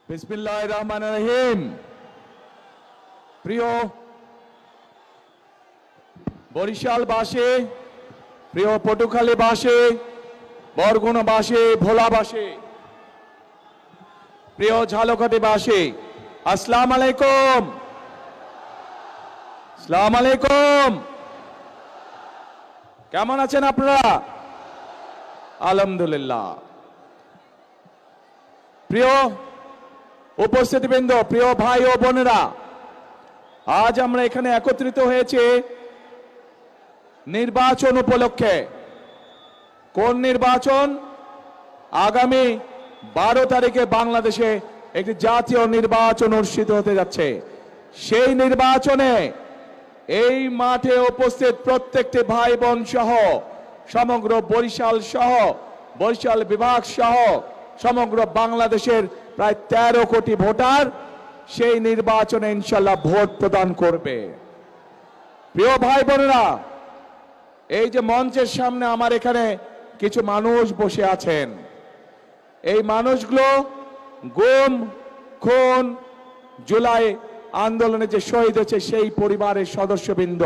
বিসমিল্লাহির রহমানির রহিম। প্রিয় বরিশালবাসী, প্রিয় পটুখালীবাসী, বরগুনাবাসী, ভোলাবাসী, প্রিয় ঝালকাঠিবাসী, আসসালামু আলাইকুম। আসসালামু আলাইকুম। কেমন আছেন আপনারা? আলহামদুলিল্লাহ। প্রিয় উপস্থিতিবৃন্দ, প্রিয় ভাই ও বোনেরা, আজ আমরা এখানে একত্রিত হয়েছি নির্বাচন উপলক্ষে। কোন নির্বাচন? আগামী 12 তারিখে বাংলাদেশে একটি জাতীয় নির্বাচন অনুষ্ঠিত হতে যাচ্ছে। সেই নির্বাচনে এই মাঠে উপস্থিত প্রত্যেকটি ভাই বোন সহ সমগ্র বরিশাল সহ বরিশাল বিভাগ সহ সমগ্র বাংলাদেশের প্রায় 13 কোটি ভোটার সেই নির্বাচনে ইনশাল্লাহ ভোট প্রদান করবে। প্রিয় ভাই বোনেরা, এই যে মঞ্চের সামনে আমার এখানে কিছু মানুষ বসে আছেন, এই মানুষগুলো গুম, খুন, জুলাই আন্দোলনে যে শহীদ হয়েছে সেই পরিবারের সদস্যবৃন্দ।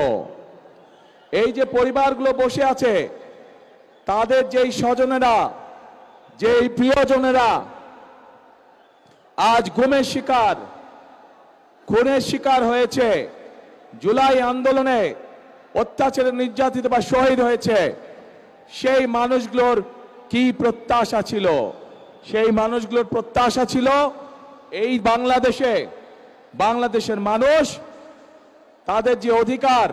এই যে পরিবারগুলো বসে আছে, তাদের যেই স্বজনেরা, যেই প্রিয়জনেরা আজ গুমের শিকার, খুনের শিকার হয়েছে, জুলাই আন্দোলনে অত্যাচারে নির্যাতিত বা শহীদ হয়েছে, সেই মানুষগুলোর কি প্রত্যাশা ছিল? সেই মানুষগুলোর প্রত্যাশা ছিল এই বাংলাদেশে, বাংলাদেশের মানুষ তাদের যে অধিকার,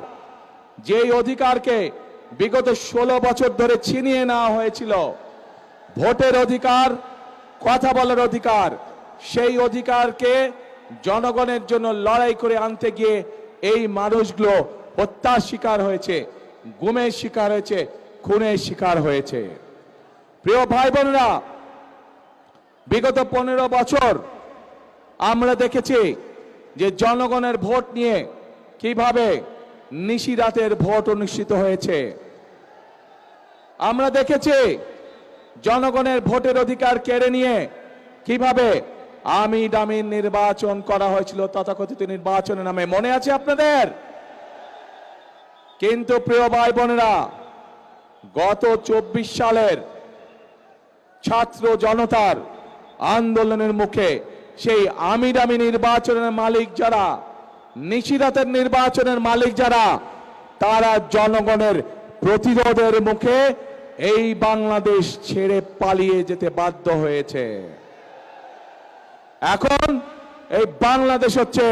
যেই অধিকারকে বিগত 16 বছর ধরে ছিনিয়ে নেওয়া হয়েছিল, ভোটের অধিকার, কথা বলার অধিকার, সেই অধিকারকে জনগণের জন্য লড়াই করে আনতে গিয়ে এই মানুষগুলো হত্যার শিকার হয়েছে, গুমের শিকার হয়েছে, খুনের শিকার হয়েছে। প্রিয় ভাই বোনেরা, বিগত 15 বছর আমরা দেখেছি যে জনগণের ভোট নিয়ে কিভাবে নিশিরাতের ভোট অনুষ্ঠিত হয়েছে। আমরা দেখেছি জনগণের ভোটের অধিকার কেড়ে নিয়ে কিভাবে আমি দামি নির্বাচন করা হয়েছিল, তথাকথিত নির্বাচনের নামে। মনে আছে আপনাদের? কিন্তু প্রিয় ভাই বোনেরা, গত 24 সালের ছাত্র জনতার আন্দোলনের মুখে সেই আমি দামি নির্বাচনের মালিক যারা, নিশিরাতের নির্বাচনের মালিক যারা, তারা জনগণের প্রতিরোধের মুখে এই বাংলাদেশ ছেড়ে পালিয়ে যেতে বাধ্য হয়েছে। এখন এই বাংলাদেশ হচ্ছে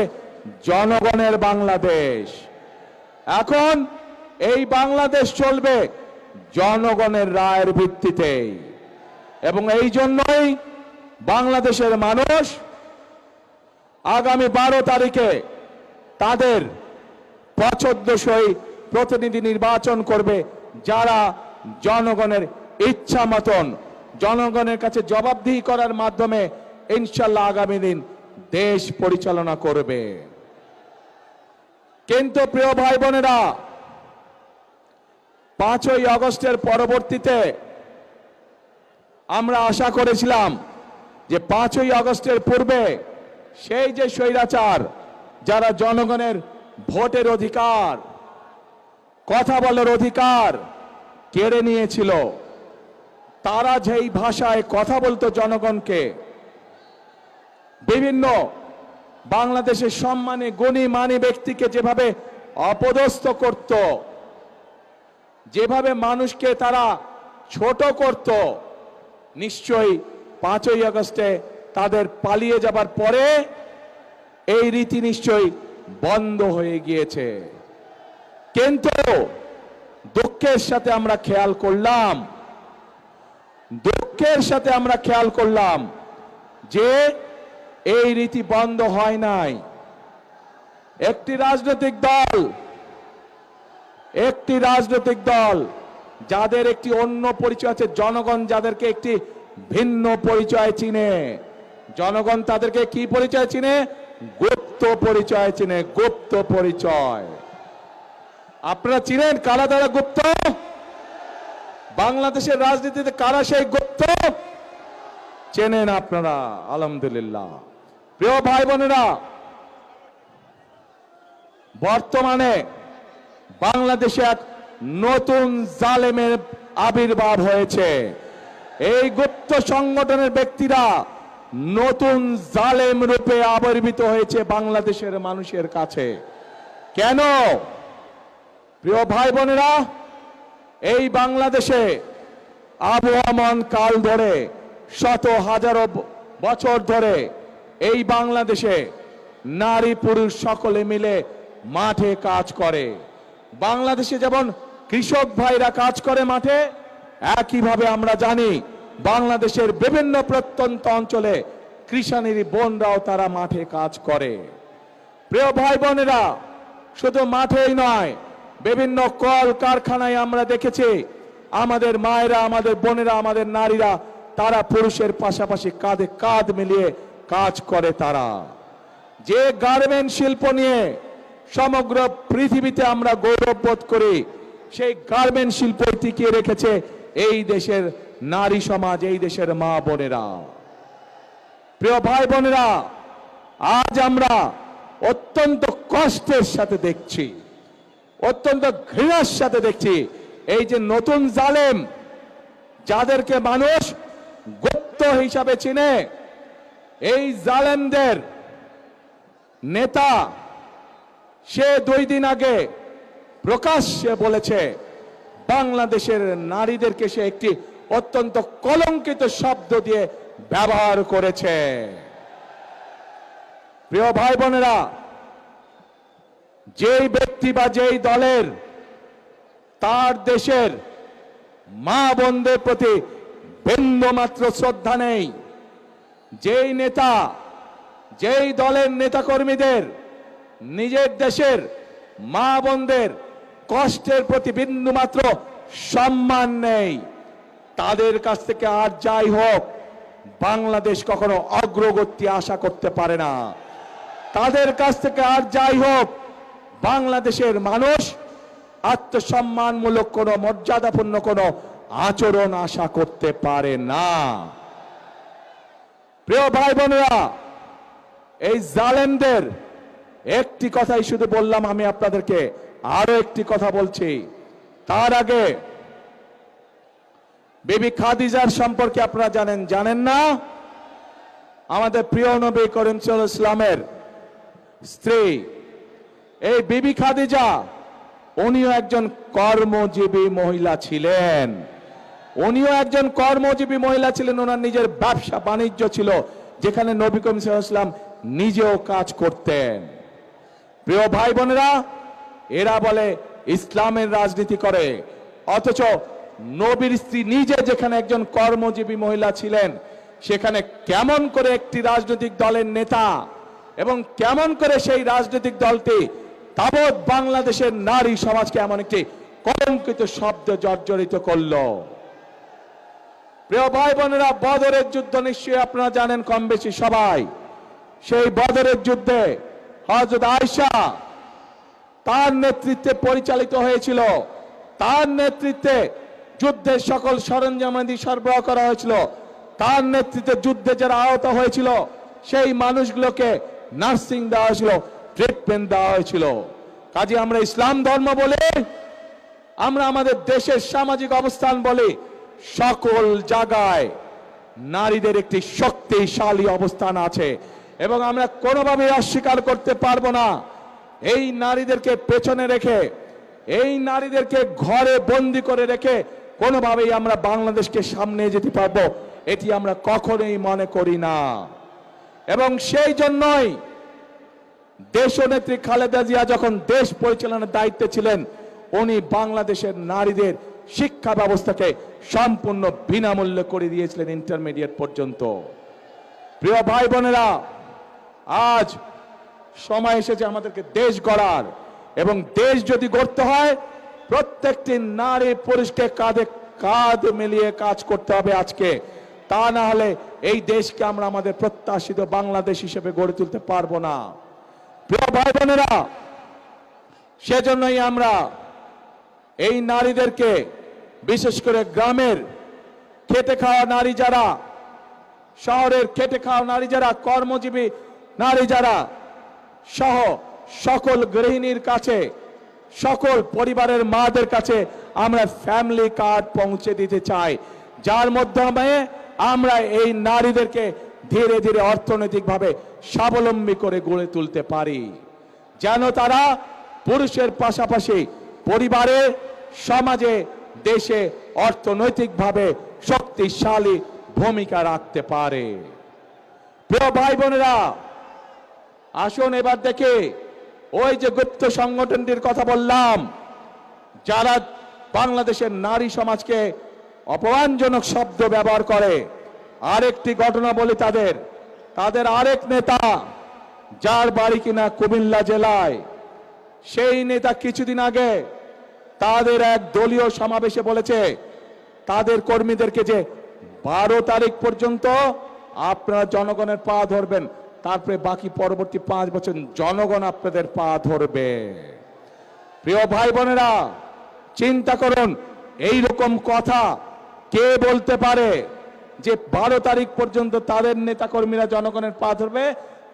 জনগণের বাংলাদেশ। এখন এই বাংলাদেশ চলবে জনগণের রায়ের ভিত্তিতে, এবং এই জন্যই বাংলাদেশের মানুষ আগামী 12 তারিখে তাদের পছন্দসই প্রতিনিধি নির্বাচন করবে, যারা জনগণের ইচ্ছা মতন জনগণের কাছে জবাবদিহি করার মাধ্যমে ইনশাল্লাহ আগামী দিন দেশ পরিচালনা করবে। কিন্তু প্রিয় ভাই বোনেরা, 5ই আগস্টের পরবর্তীতে আমরা আশা করেছিলাম যে 5ই আগস্টের পূর্বে সেই যে স্বৈরাচার, যারা জনগণের ভোটের অধিকার, কথা বলার অধিকার কেড়ে নিয়েছিল, তারা যেই ভাষায় কথা বলতো জনগণকে, বিভিন্ন বাংলাদেশের সম্মানী গুণী মানী ব্যক্তিকে যেভাবে অপদস্থ করত, যেভাবে মানুষকে তারা ছোট করত, নিশ্চয়ই 5ই আগস্টে তাদের পালিয়ে যাবার পরে এই রীতি নিশ্চয়ই বন্ধ হয়ে গিয়েছে। কিন্তু দুঃখের সাথে আমরা খেয়াল করলাম যে এই রীতি বন্ধ হয় নাই। একটি রাজনৈতিক দল যাদের একটি অন্য পরিচয় আছে, জনগণ যাদেরকে একটি ভিন্ন পরিচয় চিনে, জনগণ তাদেরকে কি পরিচয় চিনে? গুপ্ত পরিচয় চিনে, গুপ্ত পরিচয়। আপনারা চিনেন কারা তারা গুপ্ত? বাংলাদেশের রাজনীতিতে কারা সেই গুপ্ত? চেনেন আপনারা? আলহামদুলিল্লাহ। প্রিয় ভাই বোনেরা, বর্তমানে বাংলাদেশে এক নতুন জালেমের আবির্ভাব হয়েছে। এই গুপ্ত সংগঠনের ব্যক্তিরা নতুন জালেম রূপে আবির্ভূত হয়েছে বাংলাদেশের মানুষের কাছে। কেন? প্রিয় ভাই বোনেরা, এই বাংলাদেশে আবহমান কাল ধরে, শত হাজারো বছর ধরে এই বাংলাদেশে নারী পুরুষ সকলে মিলে মাঠে কাজ করে। বাংলাদেশে যেমন কৃষক ভাইরা কাজ করে মাঠে, একইভাবে আমরা জানি বাংলাদেশের বিভিন্ন প্রত্যন্ত অঞ্চলে কৃষানির বোনরাও তারা মাঠে কাজ করে। প্রিয় ভাই বোনেরা, শুধু মাঠেই নয়, বিভিন্ন কল কারখানায় আমরা দেখেছি আমাদের মায়েরা, আমাদের বোনেরা, আমাদের নারীরা তারা পুরুষের পাশাপাশি কাঁধে কাঁধ মিলিয়ে কাজ করে। তারা যে গার্মেন্ট শিল্প নিয়ে সমগ্র পৃথিবীতে আমরা গৌরববোধ করি, সেই গার্মেন্ট শিল্প টিকিয়ে রেখেছে এই দেশের নারী সমাজ, এই দেশের মা বোনেরা। প্রিয় ভাই বোনেরা, আজ আমরা অত্যন্ত কষ্টের সাথে দেখছি, অত্যন্ত ঘৃণার সাথে দেখছি এই যে নতুন জালেম, যাদেরকে মানুষ গুপ্ত হিসাবে চিনে, এই জালেমদের নেতা সে 2 দিন আগে প্রকাশ্যে বলেছে বাংলাদেশের নারীদেরকে সে একটি অত্যন্ত কলঙ্কিত শব্দ দিয়ে ব্যবহার করেছে। প্রিয় ভাই বোনেরা, যেই ব্যক্তি বা যেই দলের তার দেশের মা বোনদের প্রতি বিন্দুমাত্র শ্রদ্ধা নেই, যেই নেতা, যেই দলের নেতাকর্মীদের নিজের দেশের মা বোনদের কষ্টের প্রতি বিন্দুমাত্র সম্মান নেই, তাদের কাছ থেকে আর যাই হোক বাংলাদেশ কখনো অগ্রগতি আশা করতে পারে না। তাদের কাছ থেকে আর যাই হোক বাংলাদেশের মানুষ আত্মসম্মানমূলক কোনো, মর্যাদাপূর্ণ কোনো আচরণ আশা করতে পারে না। প্রিয় ভাই বোনেরা, এই জালেমদের একটি কথাই শুধু বললাম, আমি আপনাদেরকে আরো একটি কথা বলছি। তার আগে বিবি খাদিজার সম্পর্কে আপনারা জানেন না? আমাদের প্রিয় নবী করিম সাল্লাল্লাহু আলাইহি ওয়াসাল্লামের স্ত্রী এই বিবি খাদিজা, উনিও একজন কর্মজীবী মহিলা ছিলেন। উনিও একজন কর্মজীবী মহিলা ছিলেন। ওনার নিজের ব্যবসা বাণিজ্য ছিল, যেখানে নবী করিম সাল্লাল্লাহু আলাইহি ওয়াসাল্লাম নিজেও কাজ করতেন। প্রিয় ভাই বোনেরা, এরা বলে ইসলামের রাজনীতি করে, অথচ নবীর স্ত্রী নিজে যেখানে একজন কর্মজীবী মহিলা ছিলেন, সেখানে কেমন করে একটি রাজনৈতিক দলের নেতা এবং কেমন করে সেই রাজনৈতিক দলটি তাবৎ বাংলাদেশের নারী সমাজকে এমন একটি কলঙ্কিত শব্দ জর্জরিত করলো। প্রিয় ভাই বোনেরা, বদরের যুদ্ধ নিশ্চয়ই আপনারা জানেন কম বেশি সবাই। সেই বদরের যুদ্ধে হযরত আয়েশা তার নেতৃত্বে পরিচালিত হয়েছিল, তার নেতৃত্বে যুদ্ধের সকল সরঞ্জামাদি সরবরাহ করা হয়েছিল, তার নেতৃত্বে যুদ্ধে যারা আহত হয়েছিল সেই মানুষগুলোকে নার্সিং দেওয়া হয়েছিল, ট্রিটমেন্ট দেওয়া হয়েছিল। কাজে আমরা ইসলাম ধর্ম বলে, আমরা আমাদের দেশের সামাজিক অবস্থান বলে, সকল জায়গায় নারীদের একটি শক্তিশালী অবস্থান আছে এবং আমরা কোনোভাবেই অস্বীকার করতে পারবো না। এই নারীদেরকে পেছনে রেখে, এই নারীদেরকে ঘরে বন্দি করে রেখে কোনোভাবেই আমরা বাংলাদেশকে সামনে যেতে পারবো, এটি আমরা কখনোই মনে করি না। এবং সেই জন্যই দেশনেত্রী খালেদা জিয়া যখন দেশ পরিচালনার দায়িত্বে ছিলেন, উনি বাংলাদেশের নারীদের শিক্ষা ব্যবস্থাকে সম্পূর্ণ বিনামূল্যে করে দিয়েছিলেন, ইন্টারমিডিয়েট পর্যন্ত। প্রিয় ভাই বোনেরা, আজ সময় এসেছে আমাদেরকে দেশ গড়ার, এবং দেশ যদি গড়তে হয় প্রত্যেকটি নারী পুরুষকে কাঁধে কাঁধ মিলিয়ে কাজ করতে হবে আজকে। তা না হলে এই দেশকে আমরা আমাদের প্রত্যাশিত বাংলাদেশ হিসেবে গড়ে তুলতে পারবো না। প্রিয় ভাই বোনেরা, সেজন্যই আমরা এই নারীদেরকে, বিশেষ করে গ্রামের খেটে খাওয়া নারী যারা, শহরের খেটে খাওয়া নারী যারা, কর্মজীবী নারী যারা সহ সকল গৃহিণীর কাছে, সকল পরিবারের মাদের কাছে আমরা ফ্যামিলি কার্ড পৌঁছে দিতে চাই, যার মাধ্যমে আমরা এই নারীদেরকে ধীরে ধীরে অর্থনৈতিকভাবে স্বাবলম্বী করে গড়ে তুলতে পারি, যেন তারা পুরুষের পাশাপাশি পরিবারে, সমাজে, দেশে অর্থনৈতিকভাবে শক্তিশালী ভূমিকা রাখতে পারে। প্রিয় ভাই বোনেরা, আসুন এবার দেখে ওই যে গুপ্ত সংগঠনটির কথা বললাম, যারা বাংলাদেশের নারী সমাজকে অপমানজনক শব্দ ব্যবহার করে, আরেকটি ঘটনা বলি তাদের আরেক নেতা, যার বাড়ি কিনা কুমিল্লা জেলায়, সেই নেতা কিছুদিন আগে তাদের এক দলীয় সমাবেশে বলেছে তাদের কর্মীদেরকে যে 12 তারিখ পর্যন্ত আপনারা জনগণের পা ধরবেন, তারপরে বাকি পরবর্তী 5 বছর জনগণ আপনাদের পা ধরবে। প্রিয় ভাই বোনেরা, চিন্তা করুন, এই রকম কথা কে বলতে পারে যে 12 তারিখ পর্যন্ত তাদের নেতাকর্মীরা জনগণের পা ধরবে,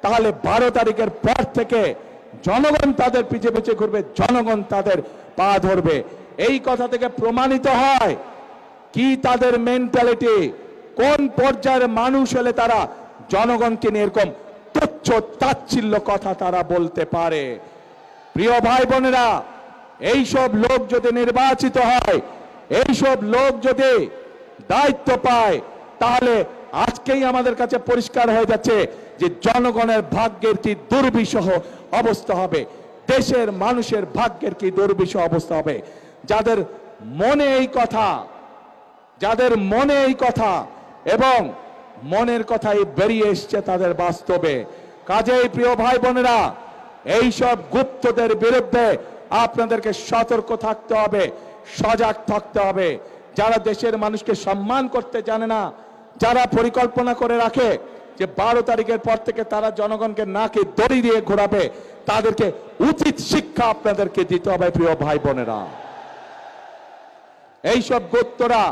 তাহলে 12 তারিখের পর থেকে জনগণ তাদের পিছে পিছে ঘুরবে, জনগণ তাদের পা ধরবে। এই কথা থেকে প্রমাণিত হয় কি তাদের মেন্টালিটি, কোন পর্যায়ের মানুষ হলে তারা জনগণকে নিয়ে এরকম তুচ্ছ তাচ্ছিল্য কথা তারা বলতে পারে। প্রিয় ভাই বোনেরা, এইসব লোক যদি নির্বাচিত হয়, এইসব লোক যদি দায়িত্ব পায়, তাহলে আজকেই আমাদের কাছে পরিষ্কার হয়ে যাচ্ছে যে জনগণের ভাগ্যের কি দুর্বিষহ অবস্থা হবে, দেশের মানুষের ভাগ্যের কি দুর্বিষহ অবস্থা হবে। যাদের মনে এই কথা এবং মনের কথাই বেরিয়ে এসছে তাদের বাস্তবে। কাজেই প্রিয় ভাই বোনেরা, এইসব গুপ্তদের বিরুদ্ধে আপনাদেরকে সতর্ক থাকতে হবে, সজাগ থাকতে হবে। যারা দেশের মানুষকে সম্মান করতে জানে না, যারা পরিকল্পনা করে রাখে যে 12 তারিখের পর থেকে তারা জনগণকে নাকে দড়ি দিয়ে ঘোরাবে, তাদেরকে উচিত শিক্ষা আপনাদেরকে দিতে হবে। প্রিয় ভাই বোনেরা, এইসব গুপ্তরা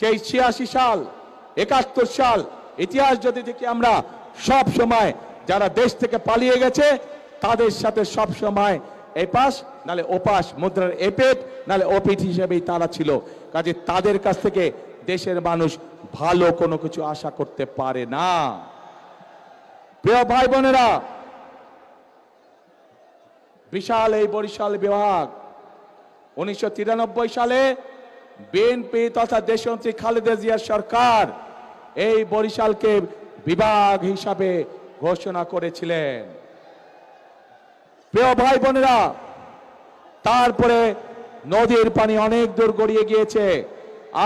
সেই 86 সাল 71 সাল ইতিহাস যদি দেখি আমরা, সব সময় যারা দেশ থেকে পালিয়ে গেছে তাদের সাথে সব সময় এপাশ নালে ওপাশ, মুদ্রার এপেট নালে ওপিট হিসেবেই তারা ছিল। কাজে তাদের কাছ থেকে দেশের মানুষ ভালো কোনো কিছু আশা করতে পারে না। প্রিয় ভাই বোনেরা, বিশাল এই বরিশাল বিভাগ 1993 সালে বিএনপি তথা দেশনেত্রী খালেদা জিয়ার সরকার এই বরিশালকে বিভাগ হিসাবে ঘোষণা করেছিলেন। প্রিয় ভাই বোনেরা, তারপরে নদীর পানি অনেক দূর গড়িয়ে গিয়েছে।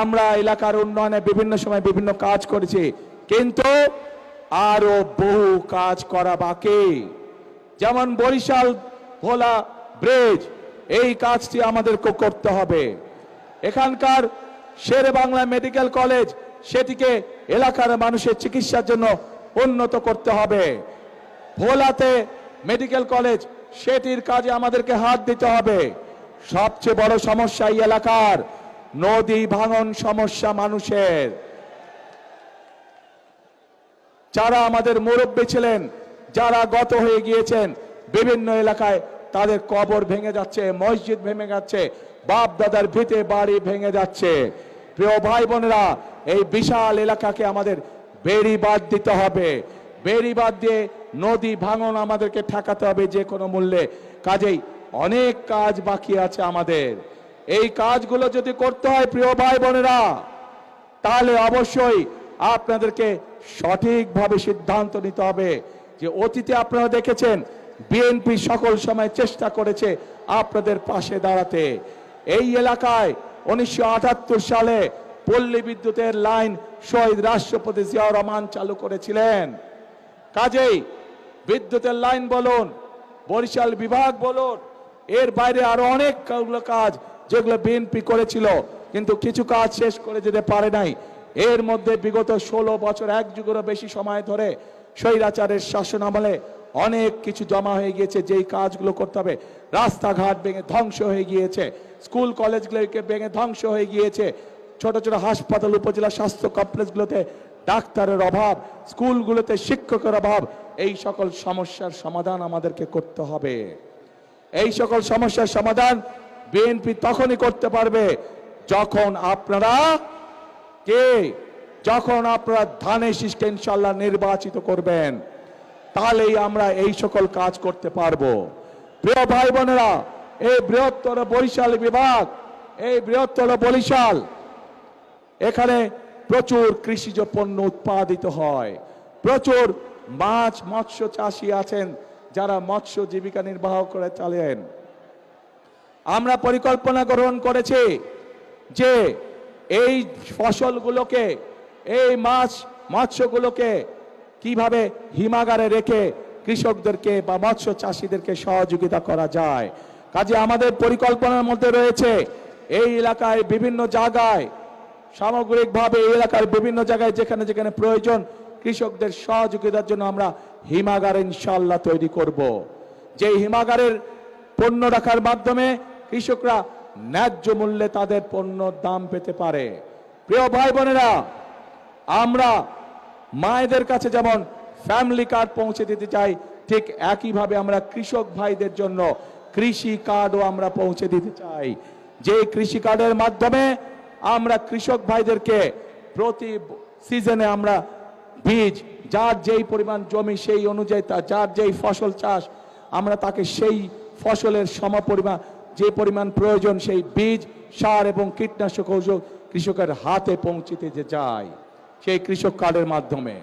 আমরা এলাকার উন্নয়নে বিভিন্ন সময় বিভিন্ন কাজ করেছি, কিন্তু আরো বহু কাজ করা বাকি। যেমন বরিশাল ভোলা ব্রিজ, এই কাজটি আমাদেরকে করতে হবে। এখানকার শেরে বাংলা মেডিকেল কলেজ, সেটিকে এলাকার মানুষের চিকিৎসার জন্য উন্নত করতে হবে। ভোলাতে মেডিকেল কলেজ, সেটির কাজে আমাদেরকে হাত দিতে হবে। সবচেয়ে বড় সমস্যা এই এলাকার নদী ভাঙন সমস্যা। মানুষের যারা আমাদের মুরব্বী ছিলেন, যারা গত হয়ে গিয়েছেন, বিভিন্ন এলাকায় তাদের কবর ভেঙে যাচ্ছে, মসজিদ ভেঙে যাচ্ছে, বাপ দাদার ভিটে বাড়ি ভেঙে যাচ্ছে। প্রিয় ভাই বোনেরা, এই বিশাল এলাকাকে আমাদের বেড়িবাঁধ দিতে হবে। বেড়িবাঁধ দিয়ে নদী ভাঙন আমাদেরকে ঠেকাতে হবে যে কোনো মূল্যে। কাজেই অনেক কাজ বাকি আছে আমাদের। এই কাজগুলো যদি করতে হয় প্রিয় ভাই বোনেরা, তাহলে অবশ্যই আপনাদেরকে সঠিকভাবে সিদ্ধান্ত নিতে হবে। যে অতীতে আপনারা দেখেছেন বিএনপি সকল সময় চেষ্টা করেছে আপনাদের পাশে দাঁড়াতে। এই এলাকায় 1978 সালে পল্লী বিদ্যুতের লাইন শহীদ রাষ্ট্রপতি জিয়াউর রহমান চালু করেছিলেন। কাজেই বিদ্যুতের লাইন বলুন, বরিশাল বিভাগ বলুন, এর বাইরে আরো অনেক কাজ যেগুলো বিএনপি করেছিল, কিন্তু কিছু কাজ শেষ করে যেতে পারে নাই। এর মধ্যে বিগত 16 বছর, এক যুগেরও বেশি সময় ধরে স্বৈরাচারের শাসন আমলে অনেক কিছু জমা হয়ে গিয়েছে, যেই কাজগুলো করতে হবে। রাস্তাঘাট ভেঙে ধ্বংস হয়ে গিয়েছে, স্কুল কলেজগুলোকে ভেঙে ধ্বংস হয়ে গিয়েছে, ছোট ছোট হাসপাতাল, উপজেলা স্বাস্থ্য কমপ্লেক্সগুলোতে ডাক্তারের অভাব, স্কুলগুলোতে শিক্ষকের অভাব, এই সকল সমস্যার সমাধান আমাদেরকে করতে হবে। এই সকল সমস্যার সমাধান বিএনপি তখনই করতে পারবে যখন আপনারা ধানের শীষকে ইনশাআল্লাহ নির্বাচিত করবেন, তাহলেই আমরা এই সকল কাজ করতে পারবো। প্রিয় ভাই বোনেরা, এই বৃহত্তর বরিশাল বিভাগ, এই বৃহত্তর বরিশাল, এখানে প্রচুর কৃষিজ পণ্য উৎপাদিত হয়, প্রচুর মাছ মৎস্য চাষী আছেন যারা মৎস্য জীবিকা নির্বাহ করে চলেন। আমরা পরিকল্পনা গ্রহণ করেছি যে এই ফসলগুলোকে, এই মাছ মৎস্যগুলোকে কিভাবে হিমাগারে রেখে কৃষকদেরকে বা মৎস্য চাষীদেরকে সহযোগিতা করা যায়। কাজে আমাদের পরিকল্পনার মধ্যে রয়েছে এই এলাকায় বিভিন্ন জায়গায়, সামগ্রিকভাবে এই এলাকার বিভিন্ন জায়গায় যেখানে যেখানে প্রয়োজন কৃষকদের সহযোগিতার জন্য আমরা হিমাগার ইনশাআল্লাহ তৈরি করব। যে হিমাগারের পণ্য রাখার মাধ্যমে কৃষকরা ন্যায্য মূল্যে তাদের পণ্যর দাম পেতে পারে। প্রিয় ভাই বোনেরা, আমরা মায়েদের কাছে যেমন ফ্যামিলি কার্ড পৌঁছে দিতে চাই, ঠিক একইভাবে আমরা কৃষক ভাইদের জন্য কৃষি কার্ডও আমরা পৌঁছে দিতে চাই। যে কৃষি কার্ডের মাধ্যমে আমরা কৃষক ভাইদেরকে প্রতি সিজনে আমরা বীজ, যার যেই পরিমাণ জমি সেই অনুযায়ী যার যেই ফসল চাষ, আমরা তাকে সেই ফসলের সমপরিমাণ যে পরিমাণ প্রয়োজন সেই বীজ, সার এবং কীটনাশক ঔষধ কৃষকের হাতে পৌঁছে দিতে যায় সেই কৃষক কার্ডের মাধ্যমে।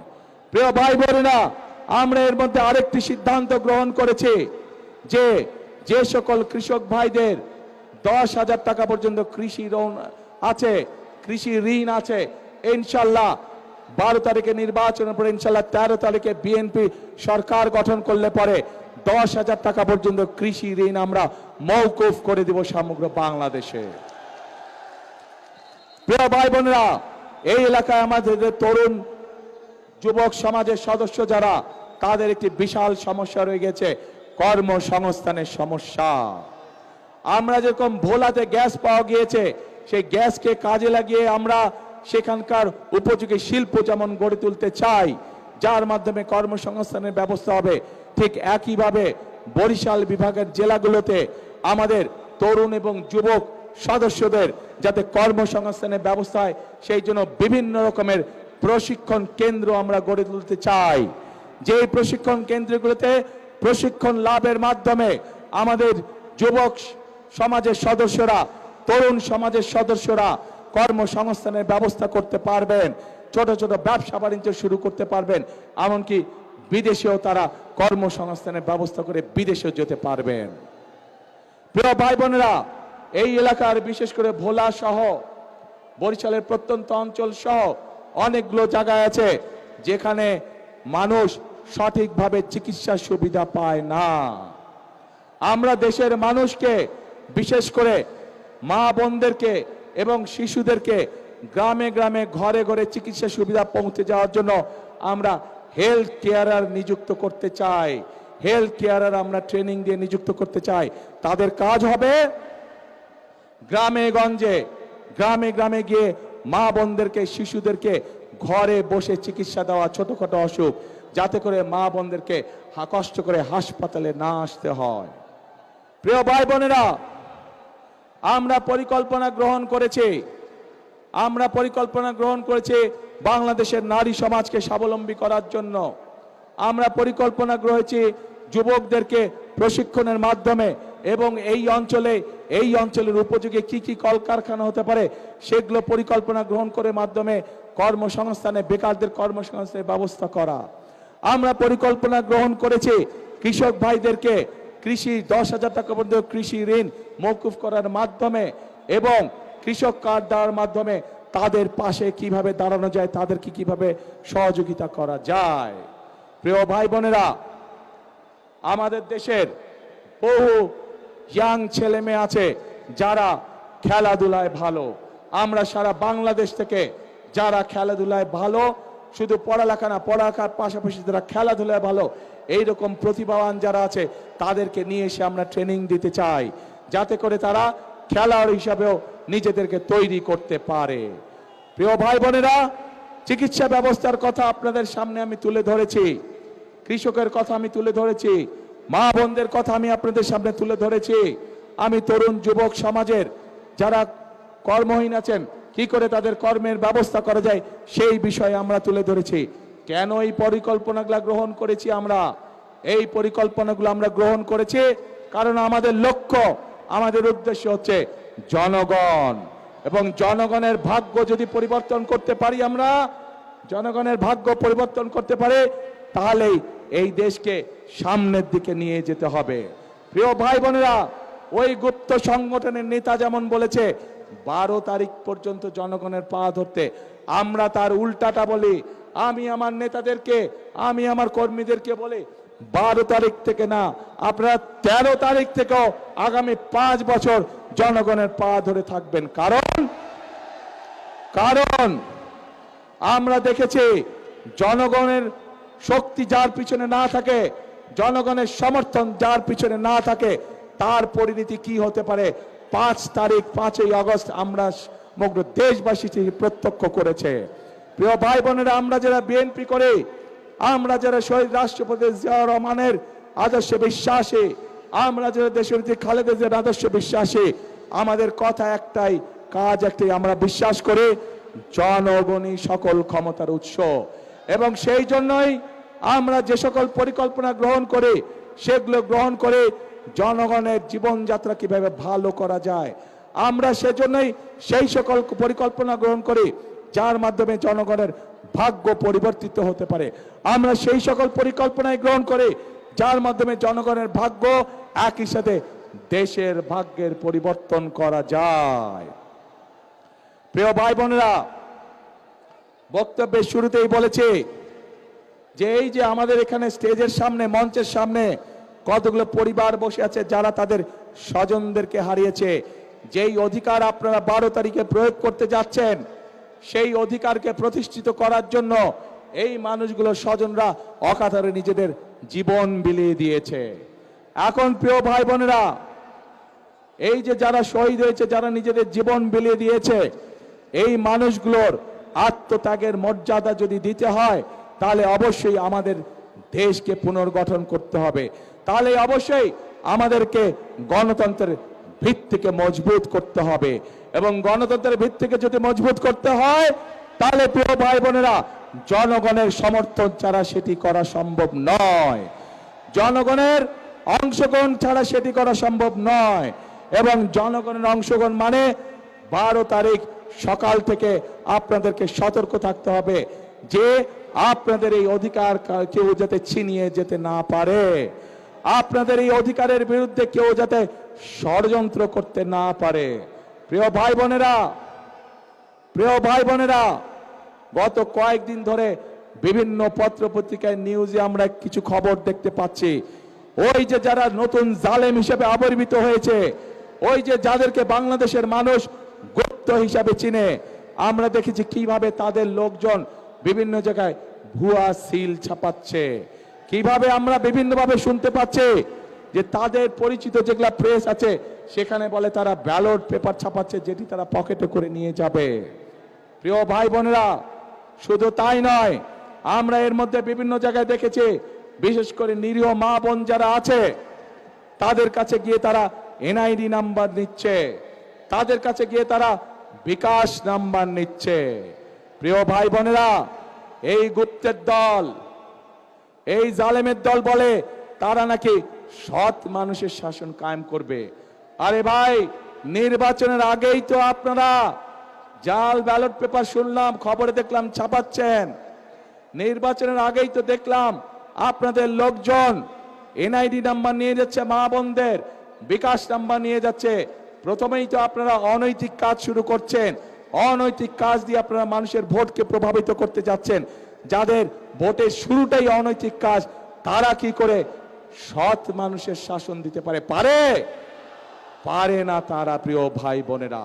প্রিয় ভাই বোনেরা, আমরা এর মধ্যে আরেকটি সিদ্ধান্ত গ্রহণ করেছি যে যে সকল কৃষক ভাইদের 10,000 টাকা পর্যন্ত কৃষি ঋণ আছে, কৃষি ঋণ আছে, ইনশাল্লাহ 12 তারিখে নির্বাচনের পরে ইনশাল্লাহ 13 তারিখে বিএনপি সরকার গঠন করলে পরে 10,000 টাকা পর্যন্ত কৃষি ঋণ আমরা মওকুফ করে দেব সমগ্র বাংলাদেশে। প্রিয় ভাই বোনেরা, এই এলাকায় আমাদের তরুণ যুবক সমাজের সদস্য যারা, তাদের একটি বিশাল সমস্যা রয়ে গেছে, কর্মসংস্থানের সমস্যা। আমরা যেরকম ভোলাতে গ্যাস পাওয়া গিয়েছে, সেই গ্যাসকে কাজে লাগিয়ে আমরা সেখানকার উপযোগী শিল্প যেমন গড়ে তুলতে চাই, যার মাধ্যমে কর্মসংস্থানের ব্যবস্থা হবে, ঠিক একইভাবে বরিশাল বিভাগের জেলাগুলোতে আমাদের তরুণ এবং যুবক সদস্যদের যাতে কর্মসংস্থানের ব্যবস্থা হয়, সেই জন্য বিভিন্ন রকমের প্রশিক্ষণ কেন্দ্র আমরা গড়ে তুলতে চাই। যে প্রশিক্ষণ কেন্দ্রগুলোতে প্রশিক্ষণ লাভের মাধ্যমে আমাদের যুবক সমাজের সদস্যরা, তরুণ সমাজের সদস্যরা কর্মসংস্থানের ব্যবস্থা করতে পারবেন, ছোট ছোট ব্যবসা বাণিজ্য শুরু করতে পারবেন, এমনকি বিদেশেও তারা কর্মসংস্থানের ব্যবস্থা করে বিদেশেও যেতে পারবেন। প্রিয় ভাই বোনেরা, এই এলাকার বিশেষ করে ভোলা সহ বরিশালের প্রত্যন্ত অঞ্চল সহ অনেকগুলো জায়গায় আছে যেখানে মানুষ সঠিকভাবে চিকিৎসা সুবিধা পায় না। আমরা দেশের মানুষকে, বিশেষ করে মা বোনদেরকে এবং শিশুদেরকে গ্রামে গ্রামে ঘরে ঘরে চিকিৎসা সুবিধা পৌঁছে যাওয়ার জন্য আমরা হেলথ কেয়ারার নিযুক্ত করতে চাই। হেলথ কেয়ারার আমরা ট্রেনিং দিয়ে নিযুক্ত করতে চাই। তাদের কাজ হবে গ্রামে গঞ্জে, গ্রামে গ্রামে গিয়ে মা বোনদেরকে, শিশুদেরকে ঘরে বসে চিকিৎসা দেওয়া ছোটখাটো অসুখ, যাতে করে মা বোনদেরকে কষ্ট করে হাসপাতালে না আসতে হয়। প্রিয় ভাই বোনেরা, আমরা পরিকল্পনা গ্রহণ করেছি বাংলাদেশের নারী সমাজকে স্বাবলম্বী করার জন্য। আমরা পরিকল্পনা করেছি যুবকদেরকে প্রশিক্ষণের মাধ্যমে এবং এই অঞ্চলের উপযোগী কি কি কলকারখানা হতে পারে সেগুলো পরিকল্পনা গ্রহণ করে মাধ্যমে কর্মসংস্থানে, বেকারদের কর্মসংস্থানের ব্যবস্থা করা। আমরা পরিকল্পনা গ্রহণ করেছি কৃষক ভাইদেরকে কৃষি 10,000 টাকা পর্যন্ত কৃষি ঋণ মওকুফ করার মাধ্যমে এবং কৃষক কার্ড দেওয়ার মাধ্যমে তাদের পাশে কিভাবে দাঁড়ানো যায়, তাদেরকে কিভাবে সহযোগিতা করা যায়। প্রিয় ভাই বোনেরা, আমাদের দেশের বহু ইয়াং ছেলে মেয়ে আছে যারা খেলাধুলায় ভালো। আমরা সারা বাংলাদেশ থেকে যারা খেলাধুলায় ভালো, শুধু পড়ালেখা না, পড়ালেখার পাশাপাশি যারা খেলাধুলায় ভালো, এইরকম প্রতিভাবান যারা আছে তাদেরকে নিয়ে এসে আমরা ট্রেনিং দিতে চাই, যাতে করে তারা খেলোয়াড় হিসাবেও নিজেদেরকে তৈরি করতে পারে। প্রিয় ভাই বোনেরা, চিকিৎসা ব্যবস্থার কথা আপনাদের সামনে আমি তুলে ধরেছি, কৃষকের কথা আমি তুলে ধরেছি, মা বোনদের কথা আমি আপনাদের সামনে তুলে ধরেছি, আমি তরুণ যুবক সমাজের যারা কর্মহীন আছেন কি করে তাদের কর্মের ব্যবস্থা করা যায় সেই বিষয়ে আমরা তুলে ধরেছি। কেন এই পরিকল্পনাগুলো গ্রহণ করেছি? আমরা এই পরিকল্পনাগুলো আমরা গ্রহণ করেছি কারণ আমাদের লক্ষ্য, আমাদের উদ্দেশ্য হচ্ছে জনগণ, এবং জনগণের ভাগ্য যদি পরিবর্তন করতে পারি, আমরা জনগণের ভাগ্য পরিবর্তন করতে পারে, তাহলেই এই দেশকে সামনের দিকে নিয়ে যেতে হবে। প্রিয় ভাই বোনেরা, ওই গুপ্ত সংগঠনের নেতা যেমন বলেছে 12 তারিখ পর্যন্ত জনগণের পা ধরতে, আমরা তার উল্টাটা বলি। আমি আমার নেতাদেরকে, আমি আমার কর্মীদেরকে বলি 12 তারিখ থেকে না, আপনারা 13 তারিখ থেকেও আগামী 5 বছর জনগণের পা ধরে থাকবেন। কারণ আমরা দেখেছি জনগণের শক্তি যার পিছনে না থাকে, জনগণের সমর্থন যার পিছনে না থাকে, তার পরিণতি কি হতে পারে 5 তারিখ 5ই আগস্ট আমরা সমগ্র দেশবাসী প্রত্যক্ষ করেছে। প্রিয় ভাই বোনেরা, আমরা যারা বিএনপি করে, আমরা যারা শহীদ রাষ্ট্রপতি জিয়াউর রহমানের আদর্শে বিশ্বাসী, আমরা যারা দেশনেত্রী খালেদা জিয়ার আদর্শে বিশ্বাসী, আমাদের কথা একটাই, কাজ একটাই, আমরা বিশ্বাস করি জনগণই সকল ক্ষমতার উৎস। এবং সেই জন্যই আমরা যে সকল পরিকল্পনা গ্রহণ করি, সেগুলো গ্রহণ করে জনগণের জীবনযাত্রা কিভাবে ভালো করা যায়, আমরা সেজন্যই সেই সকল পরিকল্পনা গ্রহণ করি যার মাধ্যমে জনগণের ভাগ্য পরিবর্তিত হতে পারে। আমরা সেই সকল পরিকল্পনায় গ্রহণ করি যার মাধ্যমে জনগণের ভাগ্য, একই সাথে দেশের ভাগ্যের পরিবর্তন করা যায়। প্রিয় ভাই বোনেরা, বক্তব্যের শুরুতেই বলেছি যে এই যে আমাদের এখানে স্টেজের সামনে, মঞ্চের সামনে কতগুলো পরিবার বসে আছে যারা তাদের স্বজনদেরকে হারিয়েছে, যেই অধিকার আপনারা 12 তারিখে প্রয়োগ করতে যাচ্ছেন, সেই অধিকারকে প্রতিষ্ঠিত করার জন্য এই মানুষগুলো স্বজনরা অকাতরে নিজেদের জীবন বিলিয়ে দিয়েছে। এখন প্রিয় ভাই বোনেরা, এই যে যারা শহীদ হয়েছে, যারা নিজেদের জীবন বিলিয়ে দিয়েছে, এই মানুষগুলোর আত্মত্যাগের মর্যাদা যদি দিতে হয়, তাহলে অবশ্যই আমাদের দেশকে পুনর্গঠন করতে হবে, তাহলে অবশ্যই আমাদেরকে গণতন্ত্রের ভিত্তিকে মজবুত করতে হবে। এবং গণতন্ত্রের ভিত্তিকে যদি মজবুত করতে হয়, তাহলে প্রিয় ভাই বোনেরা, জনগণের সমর্থন ছাড়া সেটি করা সম্ভব নয়, জনগণের অংশগ্রহণ ছাড়া সেটি করা সম্ভব নয়। এবং জনগণের অংশগ্রহণ মানে 12 তারিখ সকাল থেকে আপনাদেরকে সতর্ক থাকতে হবে যে আপনাদের এই অধিকার কেউ যাতে ছিনিয়ে যেতে না পারে, আপনাদের এই অধিকারের বিরুদ্ধে কেউ যাতে ষড়যন্ত্র করতে না পারে। প্রিয় ভাই বোনেরা, গত কয়েকদিন ধরে বিভিন্ন পত্র পত্রিকায় নিউজে আমরা কিছু খবর দেখতে পাচ্ছি, ওই যে যারা নতুন জালেম হিসেবে আবির্ভূত হয়েছে, ওই যে যাদেরকে বাংলাদেশের মানুষ গুপ্ত হিসাবে চিনে, আমরা দেখেছি কিভাবে তাদের লোকজন বিভিন্ন জায়গায় ভুয়া সিল ছাপাচ্ছে, কিভাবে আমরা বিভিন্নভাবে শুনতে পাচ্ছি যে তাদের পরিচিত যেগুলা প্রেস আছে সেখানে বলে তারা ব্যালট পেপার ছাপাচ্ছে, যেটি তারা পকেটে করে নিয়ে যাবে। প্রিয় ভাই বোনেরা, শুধু তাই নয়, আমরা এর মধ্যে বিভিন্ন জায়গায় দেখেছি, বিশেষ করে নিরীহ মা বোন যারা আছে তাদের কাছে গিয়ে তারা এনআইডি নাম্বার নিচ্ছে, তাদের কাছে গিয়ে তারা বিকাশ নাম্বার নিচ্ছে। প্রিয় ভাই বোনেরা, এই গুপ্তের দল, এই জালেমের দল বলে তারা নাকি সৎ মানুষের শাসন কায়েম করবে। আরে ভাই, নির্বাচনের আগেই তো আপনারা জাল ব্যালট পেপার শুনলাম, খবরে দেখলাম ছাপাচ্ছেন। নির্বাচনের আগেই তো দেখলাম আপনাদের লোকজন এনআইডি নাম্বার নিয়ে যাচ্ছে, মা বোনদের বিকাশ নাম্বার নিয়ে যাচ্ছে। প্রথমেই তো আপনারা অনৈতিক কাজ শুরু করছেন, অনৈতিক কাজ দিয়ে আপনারা মানুষের ভোটকে প্রভাবিত করতে যাচ্ছেন। যাদের ভোটের শুরুটাই অনৈতিক কাজ, তারা কি করে সৎ মানুষের শাসন দিতে পারে না তারা। প্রিয় ভাই বোনেরা,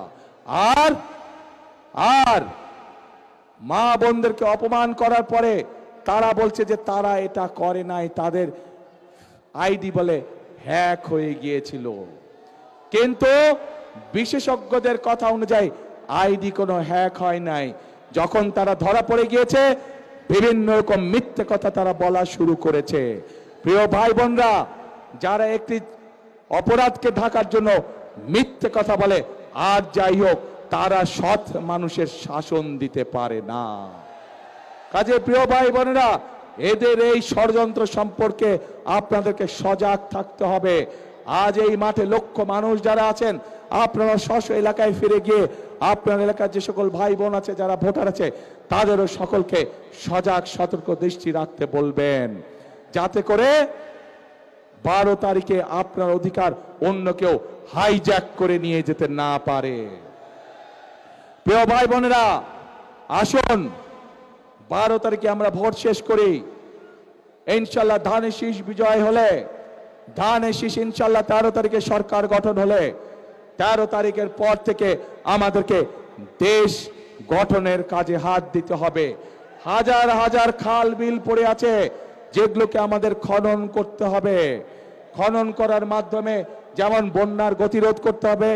আর মা বোনদেরকে অপমান করার পরে তারা বলছে যে তারা এটা করে নাই, তাদের আইডি বলে হ্যাক হয়ে গিয়েছিল। কিন্তু বিশেষজ্ঞদের কথা অনুযায়ী আইডি কোনো হ্যাক হয় নাই। যখন তারা ধরা পড়ে গিয়েছে, বিভিন্ন রকম মিথ্যে কথা তারা বলা শুরু করেছে। প্রিয় ভাই বোনরা, যারা একটি অপরাধকে ঢাকার জন্য মিথ্যে কথা বলে, আর যাই হোক, তারা সৎ মানুষের শাসন দিতে পারে না। কাজে প্রিয় ভাই বোনেরা, এদের এই ষড়যন্ত্র সম্পর্কে আপনাদেরকে সজাগ থাকতে হবে। আজ এই মাঠে লক্ষ মানুষ যারা আছেন, আপনারা স্ব এলাকায় ফিরে গিয়ে আপনার এলাকার যে সকল ভাই বোন আছে, যারা ভোটার আছে, তাদেরও সকলকে সজাগ সতর্ক দৃষ্টি রাখতে বলবেন, যাতে করে 12 তারিখে আপনার অধিকার অন্য কেউ হাইজ্যাক করে নিয়ে যেতে না পারে। প্রিয় ভাই বোনেরা, আসুন 12 তারিখে আমরা ভোট শেষ করি। ইনশাল্লাহ ধানের শীষ বিজয় হলে, ধানের শীষ ইনশাল্লাহ 13 তারিখে সরকার গঠন হলে, 13 তারিখের পর থেকে আমাদেরকে দেশ গঠনের কাজে হাত দিতে হবে। হাজার হাজার খাল বিল পড়ে আছে, যেগুলোকে আমাদের খনন করতে হবে। খনন করার মাধ্যমে যেমন বন্যার গতিরোধ করতে হবে,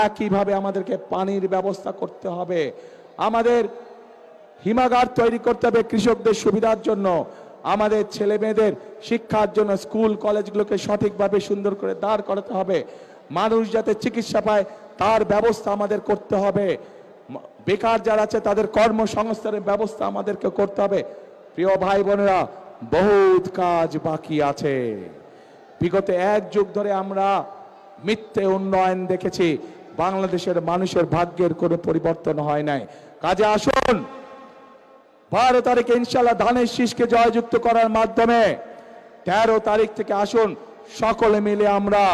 একইভাবে আমাদেরকে পানির ব্যবস্থা করতে হবে। আমাদের হিমাগার তৈরি করতে হবে কৃষকদের সুবিধার জন্য। আমাদের ছেলে মেয়েদের শিক্ষার জন্য স্কুল কলেজগুলোকে সঠিকভাবে সুন্দর করে দাঁড় করাতে হবে। মানুষ যাতে চিকিৎসা পায় তার ব্যবস্থা আমাদের করতে হবে। বেকার যারা আছে তাদের কর্মসংস্থানের ব্যবস্থা আমাদেরকে করতে হবে। প্রিয় ভাই বোনেরা, বহুত কাজ বাকি আছে। বিগত 1 যুগ ধরে আমরা মিথ্যে উন্নয়ন দেখেছি, বাংলাদেশের মানুষের ভাগ্যের কোনো পরিবর্তন হয় নাই। কাজে আসুন 12 তারিখে ইনশাল্লাহ ধানের শীষকে জয়যুক্ত করার মাধ্যমে 13 তারিখ থেকে আসুন সকলে মিলে আমরা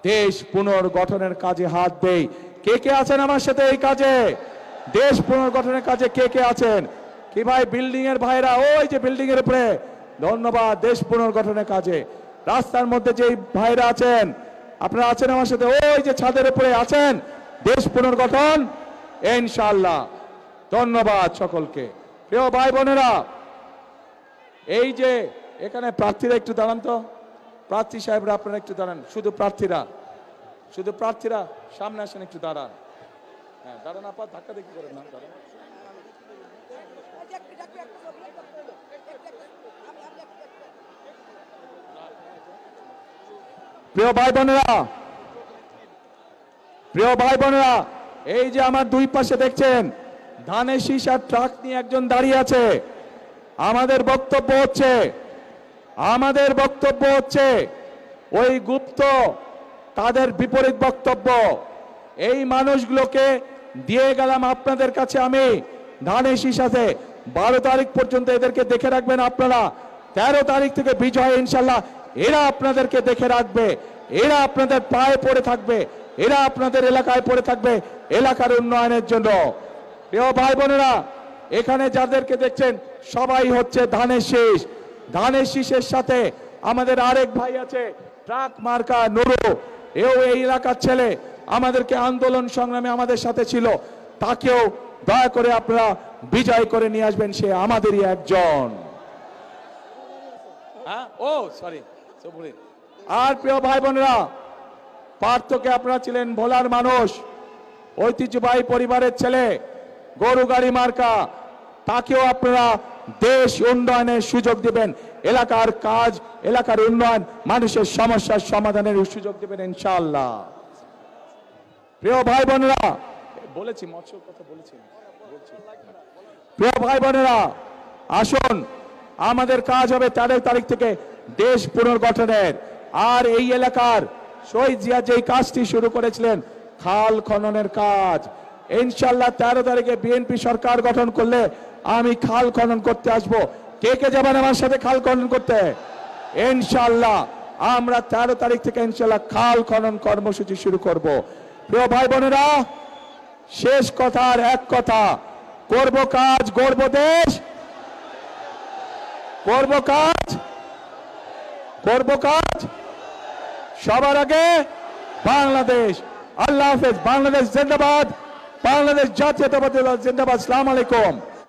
দেশ পুনর্গঠনের কাজে হাত দেই। কে কে আছেন আমার সাথে এই কাজে? দেশ পুনর্গঠনের কাজে কে কে আছেন? কি ভাই বিল্ডিং এর ভাইরা, ওই যে বিল্ডিং এর উপরে, ধন্যবাদ। দেশ পুনর্গঠনের কাজে রাস্তার মধ্যে যে ভাইরা আছেন, আপনারা আছেন আমার সাথে, ওই যে ছাদের উপরে আছেন, দেশ পুনর্গঠন ইনশাআল্লাহ। ধন্যবাদ সকলকে। প্রিয় ভাই বোনেরা, এই যে এখানে প্রার্থীরা একটু দাঁড়ান তো, প্রার্থী সাহেবরা আপনারা একটু দাঁড়ান। শুধু প্রার্থীরা সামনে আসেন, একটু দাঁড়ান। হ্যাঁ দাঁড়ান, আপা ধাক্কা দেখি করেন না, দাঁড়ান। প্রিয় ভাই বোনেরা, এই যে আমার দুই পাশে দেখছেন ধানের শীষ আর ট্রাক নিয়ে একজন দাঁড়িয়ে আছে। আমাদের বক্তব্য হচ্ছে ওই গুপ্ত, তাদের বিপরীত বক্তব্য। এই মানুষগুলোকে দিয়ে গেলাম আপনাদের কাছে আমি। ধানের শীষ আছে, 12 তারিখ পর্যন্ত এদেরকে দেখে রাখবেন আপনারা। 13 তারিখ থেকে বিজয় ইনশাল্লাহ এরা আপনাদেরকে দেখে রাখবে, এরা আপনাদের পায়ে পড়ে থাকবে, এরা আপনাদের এলাকায় পড়ে থাকবে এলাকার উন্নয়নের জন্য। প্রিয় ভাই বোনেরা, এখানে যাদেরকে দেখছেন সবাই হচ্ছে ধানের শীষ। ধানের শীষের সাথে আমাদের আরেক ভাই আছে ট্রাক মার্কা নুরু, এও এই এলাকার ছেলে, আমাদেরকে আন্দোলন সংগ্রামে আমাদের সাথে ছিল। তাকেও দয়া করে আপনারা বিজয় করে নিয়ে আসবেন, সে আমাদেরই একজন। আর প্রিয় ভাই বোনেরা, পার্থকে আপনারা ছিলেন ভোলার মানুষ, ঐতিহ্যবাহী পরিবারের ছেলে, গরু গাড়ি মার্কা, তাকেও আপনারা দেশ উন্নয়নের সুযোগ দিবেন, এলাকার কাজ, এলাকার উন্নয়ন, মানুষের সমস্যার সমাধানের সুযোগ দিবেন ইনশাআল্লাহ। প্রিয় ভাই বোনেরা, বলেছি মৎস্যর কথা বলেছি। প্রিয় ভাই বোনেরা, আসুন আমাদের কাজ হবে 13 তারিখ থেকে দেশ পুনর্গঠনের। আর এই এলাকার শহীদ জিয়া যেই কাজটি শুরু করেছিলেন, খাল খননের কাজ, ইনশাআল্লাহ 13 তারিখে বিএনপি সরকার গঠন করলে আমি খাল খনন করতে আসব। কে কে যাবেন আমার সাথে খাল খনন করতে? ইনশাআল্লাহ আমরা 13 তারিখ থেকে ইনশাআল্লাহ খাল খনন কর্মসূচি শুরু করব। প্রিয় ভাই বোনেরা, শেষ কথার এক কথা, করব কাজ, গড়ব দেশ, করব কাজ সবার আগে বাংলাদেশ। আল্লাহ হাফেজ। বাংলাদেশ জিন্দাবাদ, বাংলাদেশ জাতীয়তাবাদী দল জিন্দাবাদ। আসসালামু আলাইকুম।